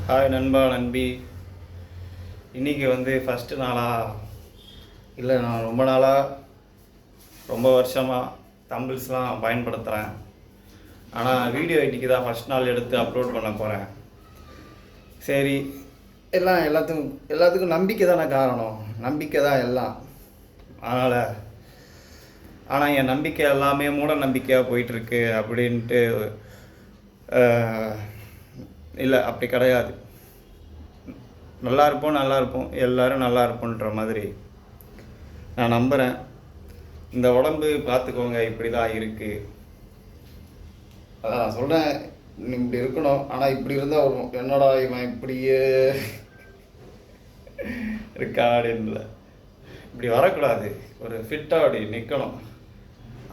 Hi நண்பா நண்பி. இன்றைக்கி வந்து ஃபஸ்ட்டு நாளாக இல்லை, நான் ரொம்ப நாளாக ரொம்ப வருஷமாக தம்பிள்ஸ்லாம் பயன்படுத்துகிறேன். ஆனால் வீடியோ எடிட்டுக்கு தான் ஃபஸ்ட் நாள் எடுத்து அப்லோட் பண்ண போகிறேன். சரி, எல்லாத்துக்கும் நம்பிக்கை தானே காரணம், நம்பிக்கை தான் எல்லாம். ஆனால் என் நம்பிக்கை எல்லாமே மூட நம்பிக்கையாக போயிட்டுருக்கு அப்படின்ட்டு இல்லை, அப்படி கிடையாது. நல்லா இருப்போம், எல்லோரும் நல்லா இருப்போன்ற மாதிரி நான் நம்புகிறேன். இந்த உடம்பு பார்த்துக்கோங்க, இப்படி தான் இருக்குது. அதான் நான் சொல்கிறேன், இப்படி இருக்கணும். ஆனால் இப்படி இருந்தால் வரும், என்னடா இவன் இப்படியே இருக்கா அப்படின்னு. இப்படி வரக்கூடாது, ஒரு ஃபிட்டாக அப்படி நிற்கணும்.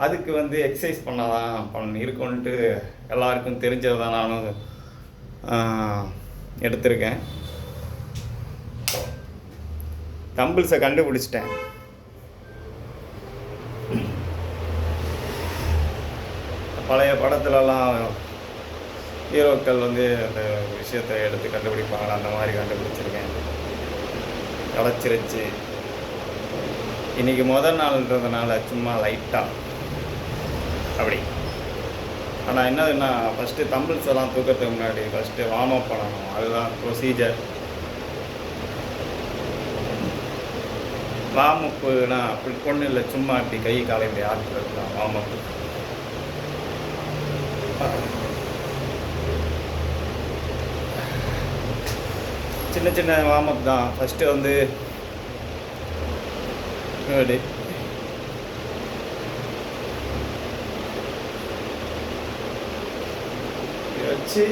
அதுக்கு வந்து எக்ஸசைஸ் பண்ணாதான் இருக்கும்ன்ட்டு எல்லாருக்கும் தெரிஞ்சது தான் நானும் எடுத்திருக்கேன். தம்பிள்ஸை கண்டுபிடிச்சிட்டேன். பழைய படத்துலலாம் ஹீரோக்கள் வந்து அந்த விஷயத்தை எடுத்து கண்டுபிடிப்பாங்க, அந்த மாதிரி கண்டுபிடிச்சிருக்கேன். கிடச்சிருச்சு. இன்றைக்கி முதல் நாள்ன்றதுனால சும்மா லைட்டாக அப்படி. ஆனால் என்னதுன்னா, ஃபஸ்ட்டு தம்பிள்ஸ் எல்லாம் தூக்கிறதுக்கு முன்னாடி ஃபஸ்ட்டு வார்ம் அப் பண்ணணும். அதுதான் ப்ரொசீஜர். வார்ம் அப்புனா அப்படி ஒன்றும் இல்லை, சும்மா அப்படி கை காலை இப்படி ஆட்டுறது தான் வார்ம் அப்பு. சின்ன சின்ன வார்ம் அப் தான். ஃபஸ்ட்டு வந்து அப்படி வச்சு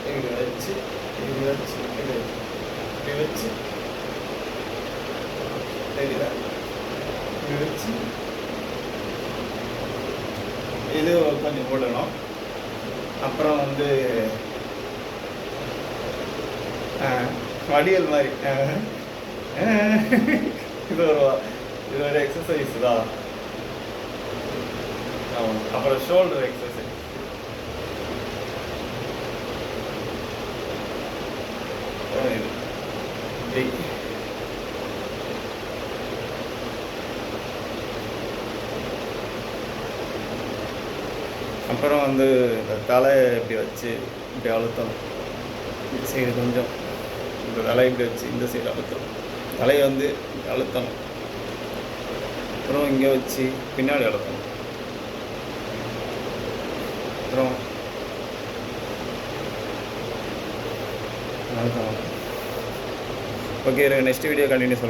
இப்படி வச்சு இப்படி வச்சு இப்படி வச்சு தெரியல, இப்படி வச்சு இது கொஞ்சம் போடணும். அப்புறம் வந்து வடியல் மாதிரி இது ஒரு எக்ஸசைஸ் தான். ஆமாம். அப்புறம் ஷோல்டர் எக்ஸசைஸ். அப்புறம் வந்து இந்த தலையை இப்படி வச்சு இப்படி அழுத்தணும். இந்த சைடு கொஞ்சம் இந்த தலையை இப்படி வச்சு இந்த சைடு அழுத்தணும். தலையை வந்து அழுத்தணும். அப்புறம் இங்கே வச்சு பின்னாடி அழுத்தணும். அப்புறம் அழுத்தணும். ஓகே, நெக்ஸ்ட் வீடியோ கண்டினியூ சொல்லுங்கள்.